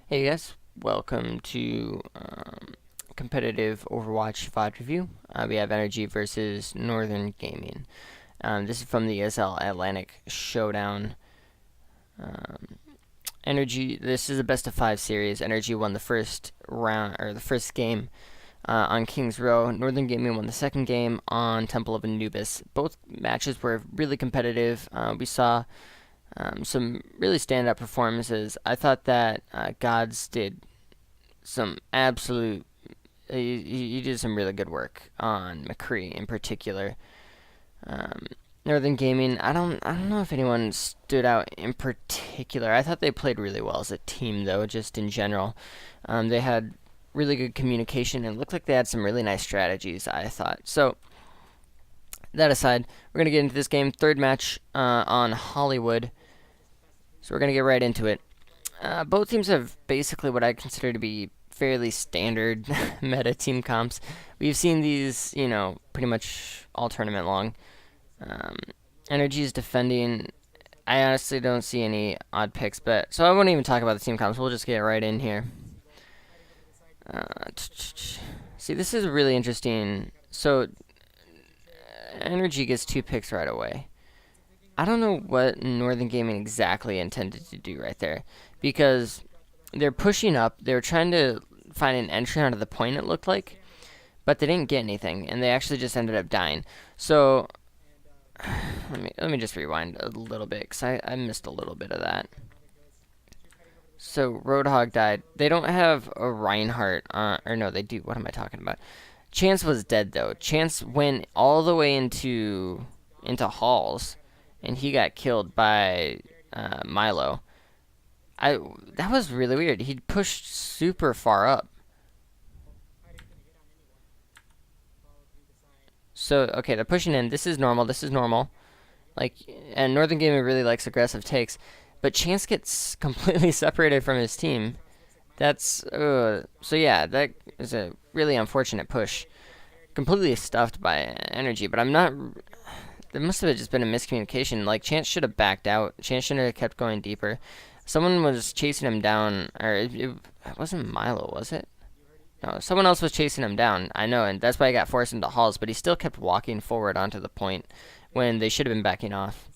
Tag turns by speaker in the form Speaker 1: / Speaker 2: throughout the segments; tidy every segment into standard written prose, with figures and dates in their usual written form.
Speaker 1: Hey guys, welcome to competitive Overwatch VOD review. We have NRG versus Northern Gaming. This is from the ESL Atlantic Showdown. Um, NRG. This is a best of 5 series. NRG won the first round or the first game on Kings Row. Northern Gaming won the second game on Temple of Anubis. Both matches were really competitive. We saw some really standout performances. I thought that Gods did some absolute. He did some really good work on McCree in particular. Um, Northern Gaming. I don't know if anyone stood out in particular. I thought they played really well as a team, though, just in general. They had really good communication and looked like they had some really nice strategies. I thought so. That aside, we're gonna get into this game. Third match on Hollywood. So we're gonna get right into it. Both teams have basically what I consider to be fairly standard meta team comps. We've seen these, pretty much all tournament long. Um, NRG is defending. I honestly don't see any odd picks, but so I won't even talk about the team comps. We'll just get right in here. See, this is really interesting. So, NRG gets 2 picks right away. I don't know what Northern Gaming exactly intended to do right there, because they're pushing up. They were trying to find an entry onto the point, it looked like, but they didn't get anything, and they actually just ended up dying. So let me just rewind a little bit, because I missed a little bit of that. So Roadhog died. They don't have a Reinhardt, or no, they do. What am I talking about? Chance was dead though. Chance went all the way into halls, and he got killed by Milo. That was really weird. He pushed super far up. So okay, they're pushing in. This is normal. This is normal. Like, and Northern Gaming really likes aggressive takes, but Chance gets completely separated from his team. That's so yeah, that is a really unfortunate push. Completely stuffed by energy, but I'm not. There must have just been a miscommunication. Like, Chance should have backed out. Chance should have kept going deeper. Someone was chasing him down, or it wasn't Milo, was it? No, someone else was chasing him down. I know, and that's why he got forced into halls, but he still kept walking forward onto the point when they should have been backing off.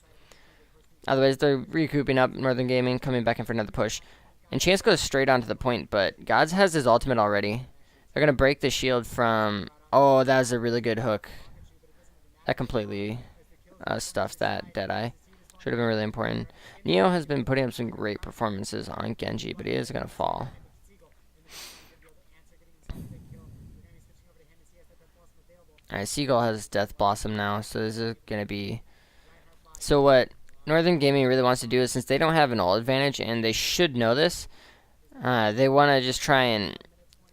Speaker 1: Otherwise, they're recouping up. Northern Gaming coming back in for another push. And Chance goes straight onto the point, but Gods has his ultimate already. They're going to break the shield from... Oh, that was a really good hook. That completely stuffed that Deadeye. Should have been really important. Neo has been putting up some great performances on Genji, but he is going to fall. Alright, Seagull has Death Blossom now, so this is going to be... So what Northern Gaming really wants to do is, since they don't have an ult advantage, and they should know this, they want to just try and,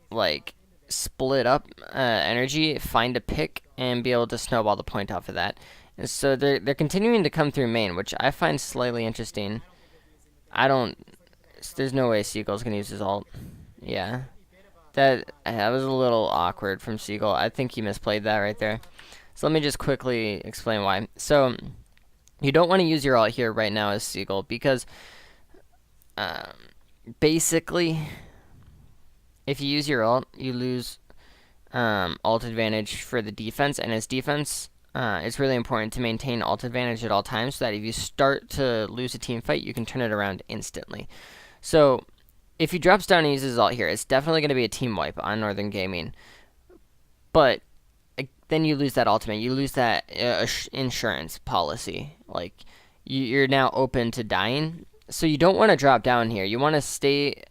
Speaker 1: like, split up energy, find a pick, and be able to snowball the point off of that. And so they're continuing to come through main, which I find slightly interesting. There's no way Seagull's going to use his ult. Yeah. That was a little awkward from Seagull. I think he misplayed that right there. So let me just quickly explain why. So you don't want to use your ult here right now as Seagull, because basically if you use your ult, you lose ult advantage for the defense, and as defense, it's really important to maintain ult advantage at all times, so that if you start to lose a team fight, you can turn it around instantly. So if he drops down and uses ult here, it's definitely going to be a team wipe on Northern Gaming. But then you lose that ultimate. You lose that insurance policy. Like, you're now open to dying. So you don't want to drop down here. You want to stay...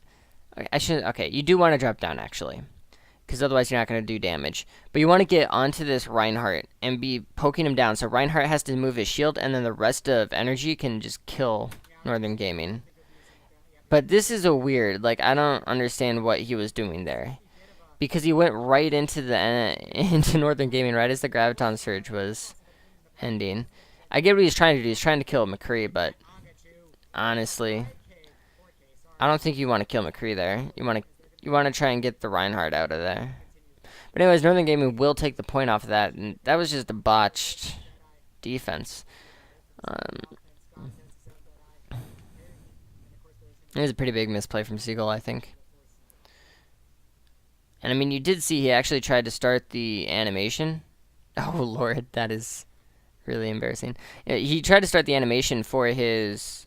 Speaker 1: Okay, you do want to drop down, actually, because otherwise you're not going to do damage. But you want to get onto this Reinhardt and be poking him down. So Reinhardt has to move his shield, and then the rest of energy can just kill Northern Gaming. But this is a weird, like, I don't understand what he was doing there, because he went right into into Northern Gaming right as the Graviton Surge was ending. I get what he's trying to do. He's trying to kill McCree, but honestly, I don't think you want to kill McCree there. You want to try and get the Reinhardt out of there. But anyways, Northern Gaming will take the point off of that, and that was just a botched defense. It was a pretty big misplay from Seagull, I think. And I mean, you did see he actually tried to start the animation. Oh lord, that is really embarrassing. Yeah, he tried to start the animation for his...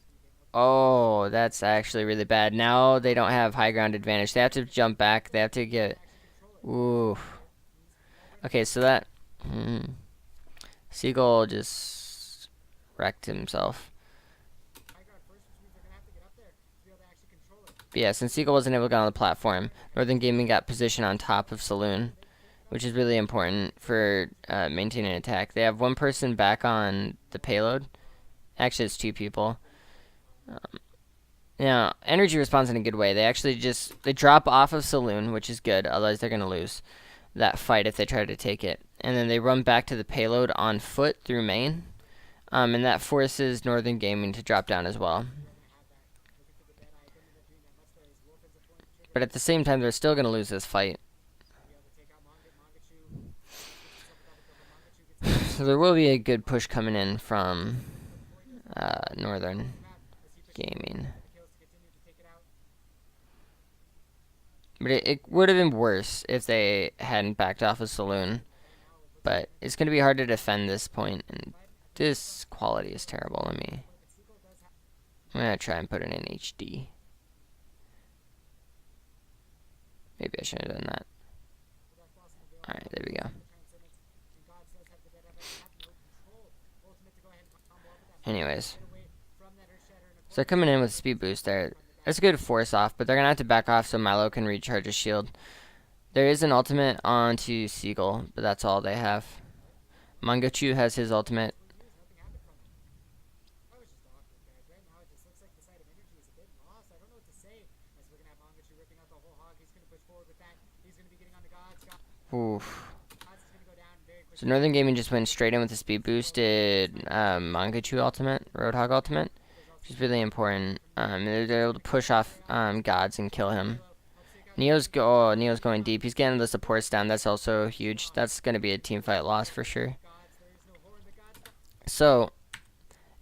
Speaker 1: Oh, that's actually really bad. Now they don't have high ground advantage. They have to jump back. They have to get... Ooh. Okay, so that... Seagull just wrecked himself. But yeah, since Seagull wasn't able to get on the platform, Northern Gaming got position on top of Saloon, which is really important for maintaining attack. They have one person back on the payload. Actually, it's two people. Now, NRG responds in a good way. They actually they drop off of Saloon, which is good. Otherwise, they're going to lose that fight if they try to take it. And then they run back to the payload on foot through main. And that forces Northern Gaming to drop down as well. But at the same time, they're still going to lose this fight. So there will be a good push coming in from Northern Gaming. But it would have been worse if they hadn't backed off a Saloon. But it's going to be hard to defend this point. And this quality is terrible. I'm going to try and put it in HD. Maybe I should have done that. Alright, there we go. Anyways. So they're coming in with speed boost there. That's a good force off, but they're going to have to back off so Milo can recharge his shield. There is an ultimate onto Seagull, but that's all they have. Mangachu has his ultimate. Oof. So Northern Gaming just went straight in with the speed boosted Mangachu ultimate, Roadhog ultimate, which is really important. They're able to push off Gods and kill him. Neo's going deep. He's getting the supports down. That's also huge. That's going to be a team fight loss for sure. So,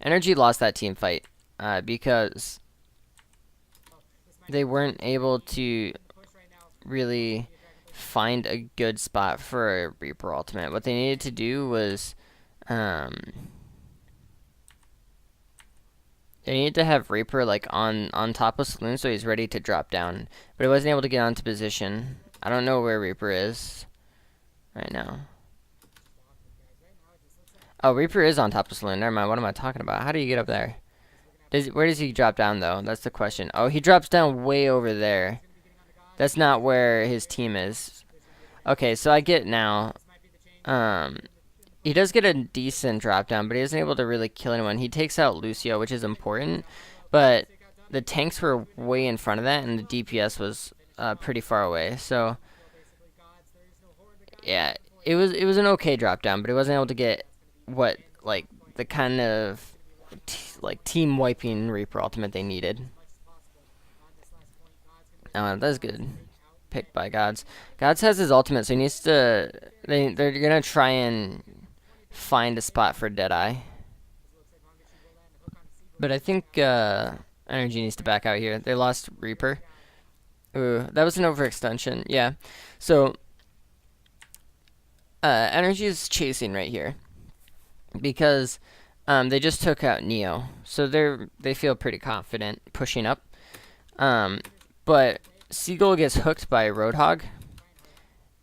Speaker 1: NRG lost that team fight because they weren't able to really find a good spot for a Reaper ultimate. What they needed to do was they needed to have Reaper like on top of Saloon so he's ready to drop down. But he wasn't able to get onto position. I don't know where Reaper is right now. Oh, Reaper is on top of Saloon. Never mind. What am I talking about? How do you get up there? Where does he drop down, though? That's the question. Oh, he drops down way over there. That's not where his team is. Okay, so I get now. He does get a decent drop down, but he isn't able to really kill anyone. He takes out Lucio, which is important. But the tanks were way in front of that, and the DPS was pretty far away. So, yeah, it was an okay drop down, but he wasn't able to get what like the kind of team wiping Reaper ultimate they needed. That's good. Picked by Gods. Gods has his ultimate, so he needs to. They're gonna try and find a spot for Deadeye. But I think NRG needs to back out here. They lost Reaper. Ooh, that was an overextension. Yeah. So NRG is chasing right here because they just took out Neo, so they feel pretty confident pushing up. But Seagull gets hooked by Roadhog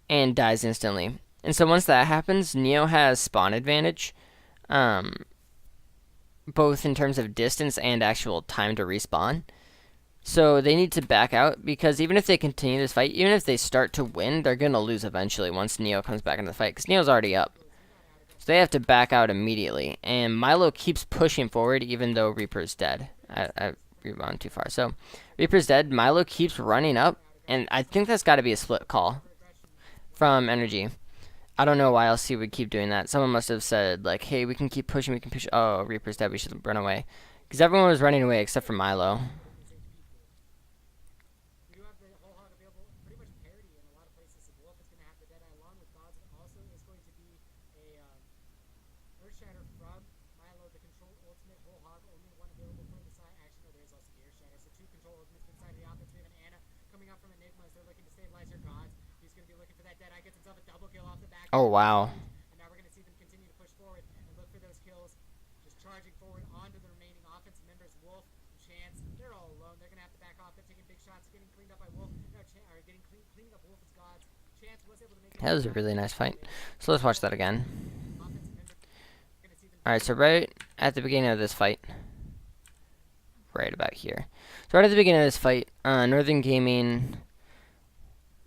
Speaker 1: and dies instantly. And so once that happens, Neo has spawn advantage, both in terms of distance and actual time to respawn. So they need to back out because even if they continue this fight, even if they start to win, they're going to lose eventually once Neo comes back into the fight because Neo's already up. So they have to back out immediately. And Milo keeps pushing forward even though Reaper's dead. I rebound too far. So Reaper's dead. Milo keeps running up. And I think that's got to be a split call from NRG. I don't know why else he would keep doing that. Someone must have said, like, hey, we can keep pushing. We can push. Oh, Reaper's dead. We should run away. Because everyone was running away except for Milo. Oh, wow. That was a really nice fight. So let's watch that again. Alright, so right at the beginning of this fight, right about here. So right at the beginning of this fight, Northern Gaming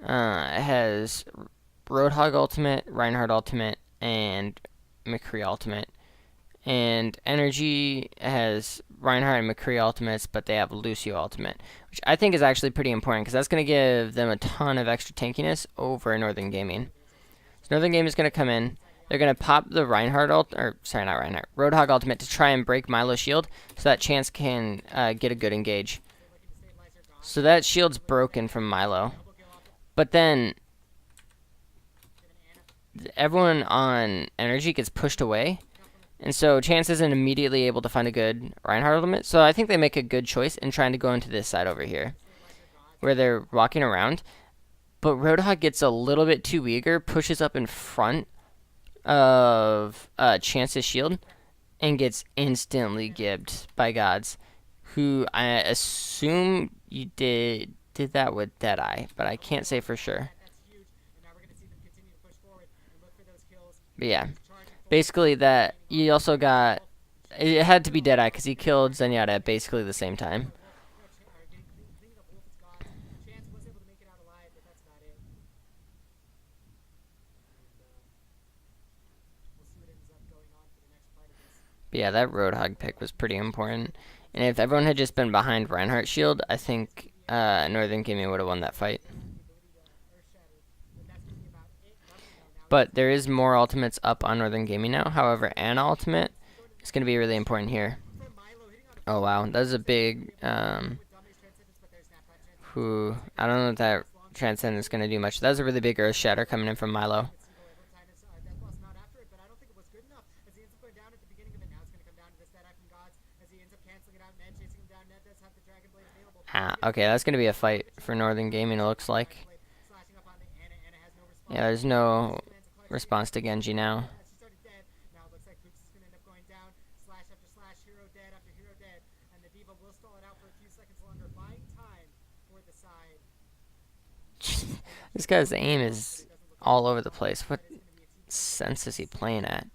Speaker 1: has Roadhog Ultimate, Reinhardt Ultimate, and McCree Ultimate. And NRG has Reinhardt and McCree Ultimates, but they have Lucio Ultimate, which I think is actually pretty important because that's going to give them a ton of extra tankiness over Northern Gaming. So Northern Gaming is going to come in. They're going to pop the Reinhardt Roadhog Ultimate to try and break Milo's shield so that Chance can get a good engage. So that shield's broken from Milo. But then everyone on Energy gets pushed away. And so Chance isn't immediately able to find a good Reinhardt ultimate. So I think they make a good choice in trying to go into this side over here, where they're walking around. But Roadhog gets a little bit too eager, pushes up in front of Chance's shield, and gets instantly gibbed by Gods, who I assume you did that with Deadeye, but I can't say for sure. But yeah. Basically, that you also got, it had to be Deadeye because he killed Zenyatta at basically the same time. But yeah, that Roadhog pick was pretty important. And if everyone had just been behind Reinhardt's shield, I think Northern Gaming would have won that fight. But there is more ultimates up on Northern Gaming now. However, an ultimate is going to be really important here. Oh, wow. That is a big... I don't know if that Transcendence is going to do much. That was a really big Earth Shatter coming in from Milo. Okay, that's going to be a fight for Northern Gaming, it looks like. Yeah, there's no response to Genji now. This guy's aim is all over the place. What sense is he playing at?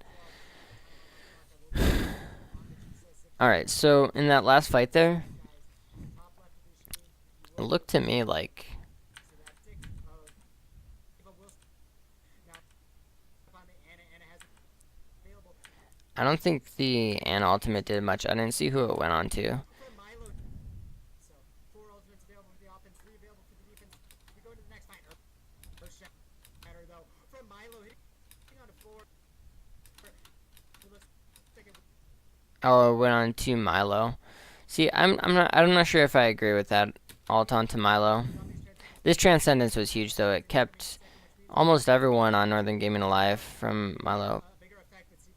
Speaker 1: Alright, so in that last fight there, it looked to me like I don't think the Ana ultimate did much. I didn't see who it went on to. Oh, it went on to Milo. See, I'm not sure if I agree with that ult onto Milo. This Transcendence was huge though. It kept almost everyone on Northern Gaming alive from Milo.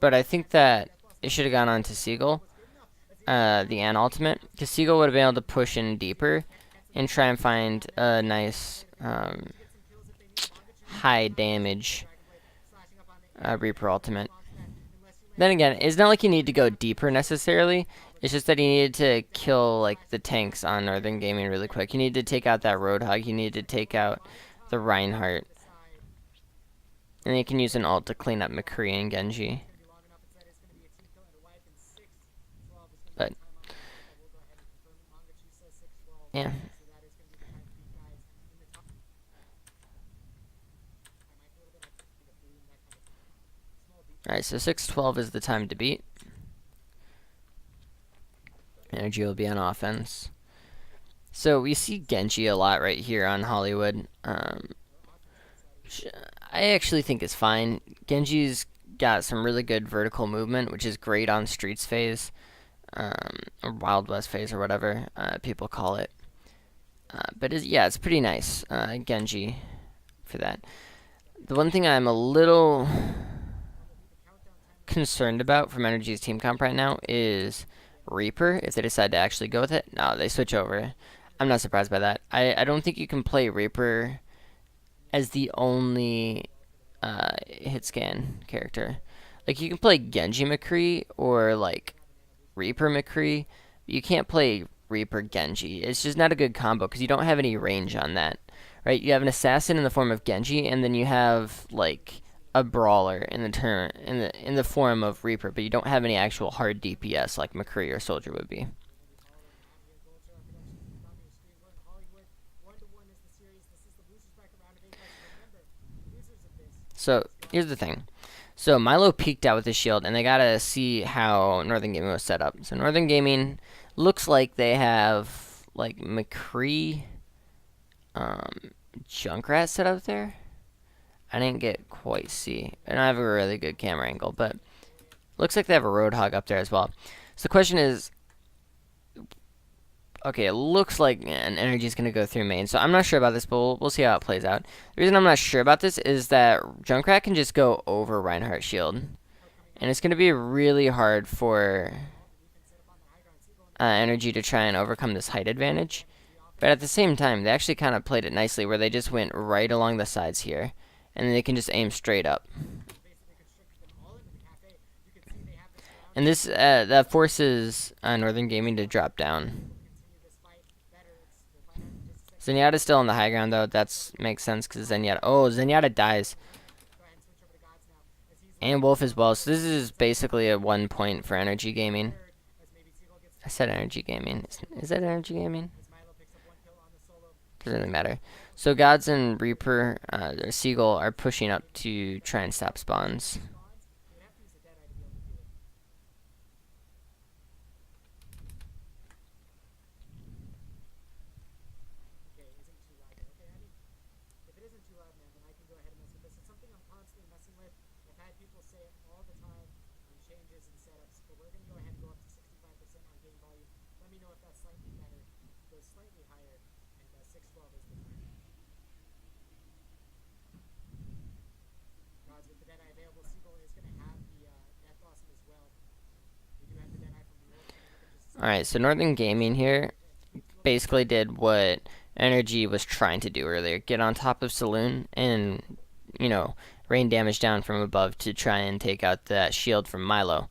Speaker 1: But I think that it should have gone on to Seagull, the Ana ultimate, because Seagull would have been able to push in deeper and try and find a nice high damage Reaper ultimate. Then again, it's not like you need to go deeper necessarily. It's just that you needed to kill like the tanks on Northern Gaming really quick. You need to take out that Roadhog. You need to take out the Reinhardt. And you can use an ult to clean up McCree and Genji. But yeah. Alright, so 6-12 is the time to beat. NRG will be on offense. So we see Genji a lot right here on Hollywood. I actually think it's fine. Genji's got some really good vertical movement, which is great on Streets phase, or Wild West phase, or whatever people call it. But yeah, it's pretty nice, Genji, for that. The one thing I'm a little concerned about from NRG's team comp right now is Reaper if they decide to actually go with it. No, they switch over. I'm not surprised by that. I don't think you can play Reaper as the only hit scan character. Like, you can play Genji McCree or, like, Reaper McCree. You can't play Reaper Genji. It's just not a good combo because you don't have any range on that. Right? You have an assassin in the form of Genji, and then you have, like, a brawler in the form of Reaper, but you don't have any actual hard DPS like McCree or Soldier would be. So here's the thing. So Milo peeked out with his shield, and they gotta see how Northern Gaming was set up. So Northern Gaming looks like they have like McCree, Junkrat set up there. I didn't get quite see. And I have a really good camera angle, but looks like they have a Roadhog up there as well. So the question is, okay, it looks like an NRG is going to go through main. So I'm not sure about this, but we'll see how it plays out. The reason I'm not sure about this is that Junkrat can just go over Reinhardt's shield. And it's going to be really hard for NRG to try and overcome this height advantage. But at the same time, they actually kind of played it nicely where they just went right along the sides here. And they can just aim straight up. And this that forces Northern Gaming to drop down. Zenyatta's still on the high ground though. That makes sense because Zenyatta. Oh, Zenyatta dies. And Wolf as well. So this is basically a 1 point for NRG Gaming. I said NRG Gaming. Is that NRG Gaming? Doesn't really matter. So Gods and Reaper, Seagull are pushing up to try and stop spawns. Alright, so Northern Gaming here basically did what NRG was trying to do earlier. Get on top of Saloon and, you know, rain damage down from above to try and take out that shield from Milo.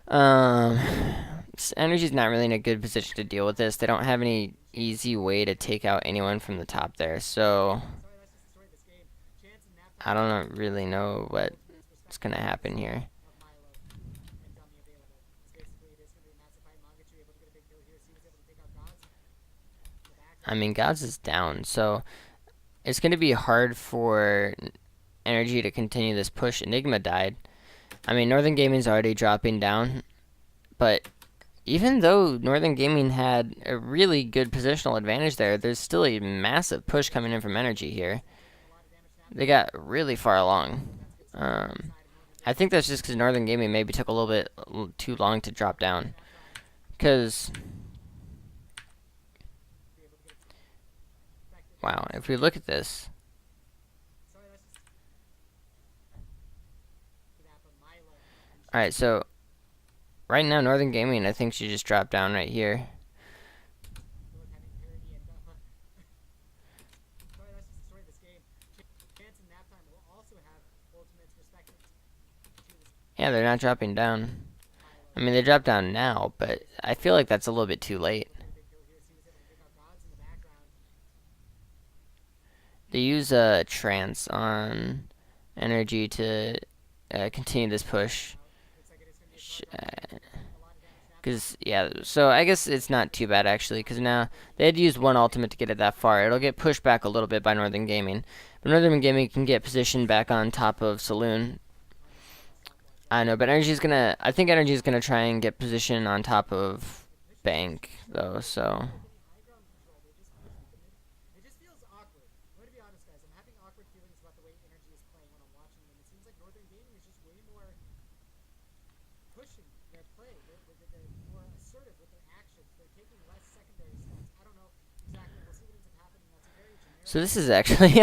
Speaker 1: NRG's not really in a good position to deal with this. They don't have any easy way to take out anyone from the top there, so I don't really know what's going to happen here. I mean, Gods is down, so it's going to be hard for NRG to continue this push. Enigma died. I mean, Northern Gaming's already dropping down, but even though Northern Gaming had a really good positional advantage there, there's still a massive push coming in from NRG here. They got really far along. I think that's just because Northern Gaming maybe took a little bit too long to drop down. Because, wow, if we look at this, alright, so right now Northern Gaming I think should just drop down right here. Yeah, they're not dropping down. I mean, they dropped down now, but I feel like that's a little bit too late. They use a trance on NRG to continue this push. Because, yeah, so I guess it's not too bad, actually, because now they had used one ultimate to get it that far. It'll get pushed back a little bit by Northern Gaming. But Northern Gaming can get positioned back on top of Saloon. I know, but I think NRG's gonna try and get position on top of Bank, though, so. So this is actually,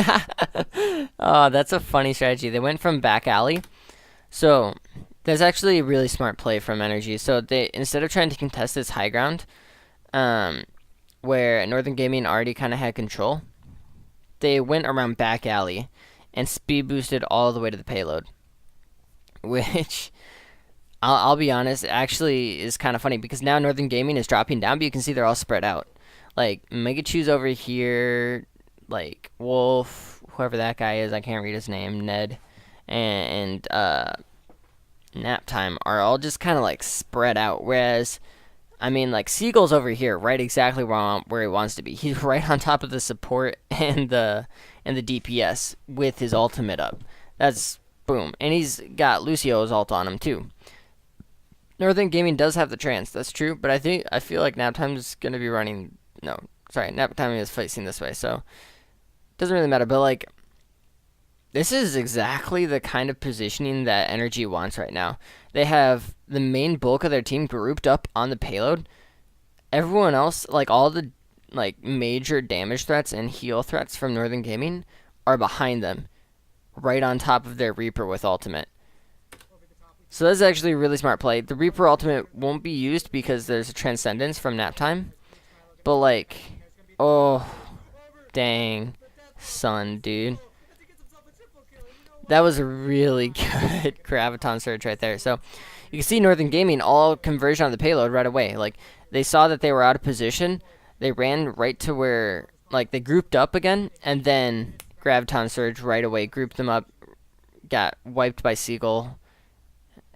Speaker 1: oh, that's a funny strategy. They went from back alley. So That's actually a really smart play from NRG. So they, instead of trying to contest this high ground, um, where Northern Gaming already kind of had control, they went around back alley and speed boosted all the way to the payload, which I'll be honest, actually is kind of funny because now Northern Gaming is dropping down, but you can see they're all spread out. Like Megachu's over here, like Wolf, whoever that guy is, I can't read his name, Ned, and Nap Time are all just kind of like spread out. Whereas, I mean, like Seagull's over here, right exactly where he wants to be. He's right on top of the support and the DPS with his ultimate up. That's boom, and he's got Lucio's ult on him too. Northern Gaming does have the trance, that's true, but I feel like Naptime is gonna be running. No, sorry, Naptime is facing this way, so it doesn't really matter. But like, this is exactly the kind of positioning that NRG wants right now. They have the main bulk of their team grouped up on the payload. Everyone else, like all the like major damage threats and heal threats from Northern Gaming, are behind them, right on top of their Reaper with ultimate. So that's actually a really smart play. The Reaper ultimate won't be used because there's a Transcendence from Naptime. But like, oh, dang, son, dude. That was a really good Graviton Surge right there. So you can see Northern Gaming all conversion on the payload right away. Like, they saw that they were out of position. They ran right to where, like, they grouped up again. And then Graviton Surge right away grouped them up. Got wiped by Seagull.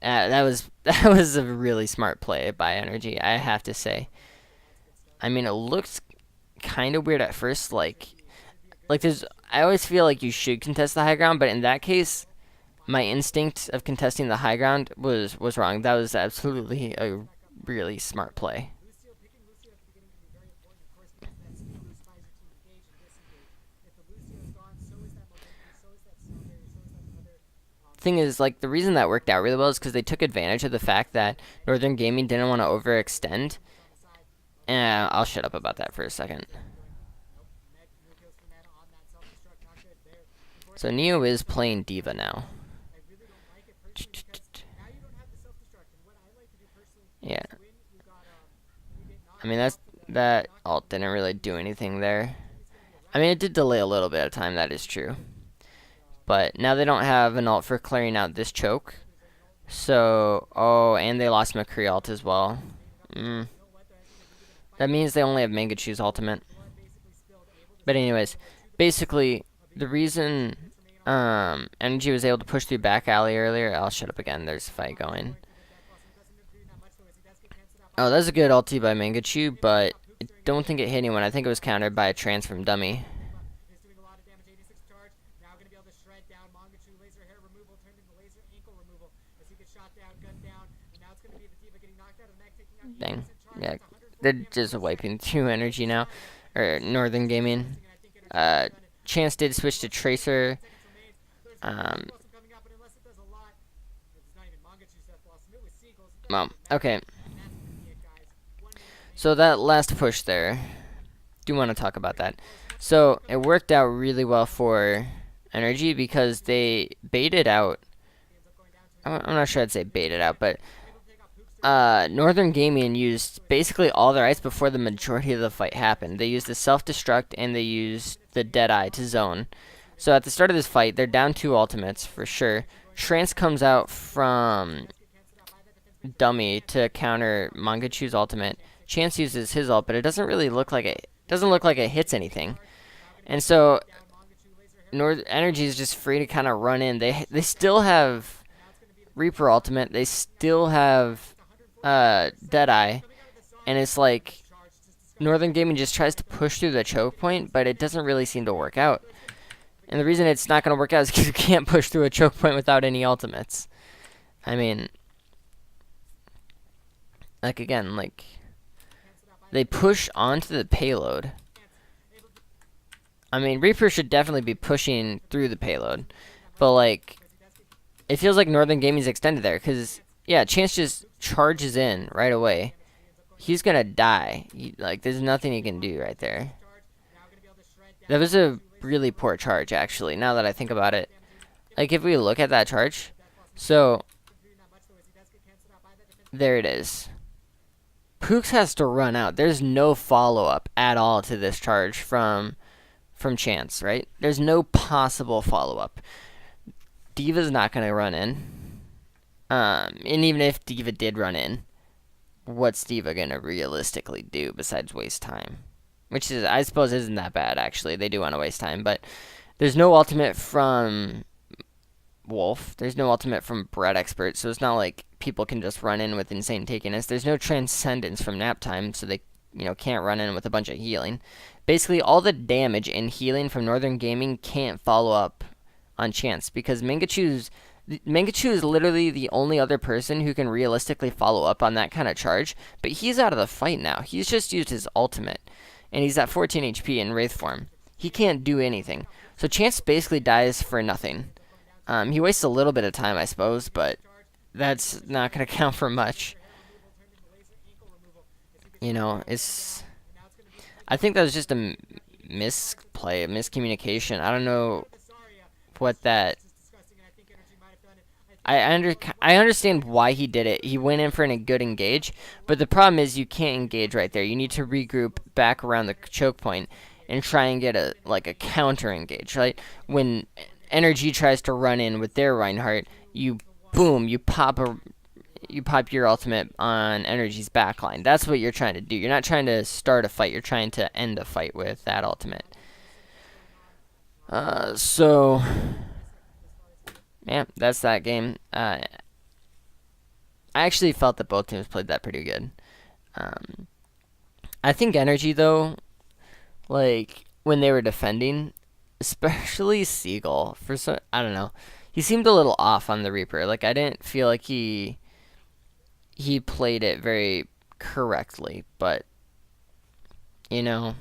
Speaker 1: That was a really smart play by NRG, I have to say. I mean, it looks kind of weird at first, like there's. I always feel like you should contest the high ground, but in that case, my instinct of contesting the high ground was wrong. That was absolutely a really smart play. Thing is, like, the reason that worked out really well is because they took advantage of the fact that Northern Gaming didn't want to overextend. And I'll shut up about that for a second. So Neo is playing Diva now. Yeah. I mean, that ult didn't really do anything there. I mean, it did delay a little bit of time, that is true. But now they don't have an ult for clearing out this choke. So, oh, and they lost McCree ult as well. That means they only have Mangachu's ultimate. But anyways, basically, the reason NG was able to push through back alley earlier... I'll shut up again, there's a fight going. Oh, that's a good ulti by Mangachu, but I don't think it hit anyone. I think it was countered by a trance from Dummy. Dang. Yeah, they're just wiping through energy now. Or Northern Gaming. Chance did switch to Tracer. Well, okay. So that last push there, do want to talk about that. So it worked out really well for NRG because they baited out. I'm not sure I'd say baited out, but Northern Gaming used basically all their ice before the majority of the fight happened. They used the self-destruct and they used the Deadeye to zone. So at the start of this fight, they're down 2 ultimates for sure. Trance comes out from Dummy to counter Mangachu's ultimate. Chance uses his ult, but it doesn't really look like it. Doesn't look like it hits anything. And so NRG is just free to kind of run in. They still have Reaper ultimate. They still have Deadeye, and it's like Northern Gaming just tries to push through the choke point, but it doesn't really seem to work out. And the reason it's not going to work out is because you can't push through a choke point without any ultimates. I mean, like again, like they push onto the payload. I mean, Reaper should definitely be pushing through the payload, but like it feels like Northern Gaming's extended there because yeah, Chance just charges in right away. He's gonna die. Like there's nothing he can do right there. That was a really poor charge, actually, now that I think about it. Like, if we look at that charge, so There it is. Pooks has to run out. There's no follow-up at all to this charge from Chance, right? There's no possible follow-up. D.Va's not going to run in. And even if D.Va did run in, what's D.Va going to realistically do besides waste time? Which is, I suppose, isn't that bad, actually. They do want to waste time, but there's no ultimate from Wolf. There's no ultimate from Bread Expert, so it's not like people can just run in with insane takiness. There's no Transcendence from Nap Time, so they can't run in with a bunch of healing. Basically, all the damage and healing from Northern Gaming can't follow up on Chance, because Mangachu is literally the only other person who can realistically follow up on that kind of charge, but he's out of the fight now. He's just used his ultimate, and he's at 14 HP in Wraith form. He can't do anything. So Chance basically dies for nothing. He wastes a little bit of time, I suppose, but that's not going to count for much. I think that was just a misplay, a miscommunication. I don't know what that... I understand why he did it. He went in for a good engage, but the problem is you can't engage right there. You need to regroup back around the choke point and try and get a counter engage, right? When NRG tries to run in with their Reinhardt, you pop your ultimate on NRG's backline. That's what you're trying to do. You're not trying to start a fight. You're trying to end a fight with that ultimate. So yeah, that's that game. I actually felt that both teams played that pretty good. I think NRG, though, like when they were defending, especially Seagull, I don't know, he seemed a little off on the Reaper. Like, I didn't feel like he played it very correctly, but I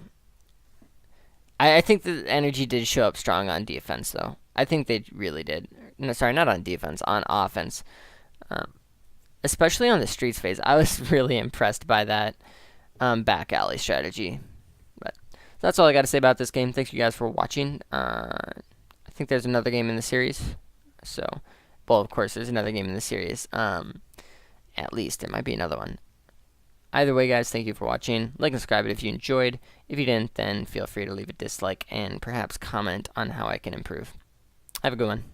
Speaker 1: think the NRG did show up strong on defense, though. I think they really did. No, sorry, not on defense, on offense. Especially on the streets phase. I was really impressed by that back alley strategy. But that's all I got to say about this game. Thanks you guys for watching. I think there's another game in the series. So, well, of course, there's another game in the series. At least there might be another one. Either way, guys, thank you for watching. Like and subscribe if you enjoyed. If you didn't, then feel free to leave a dislike and perhaps comment on how I can improve. Have a good one.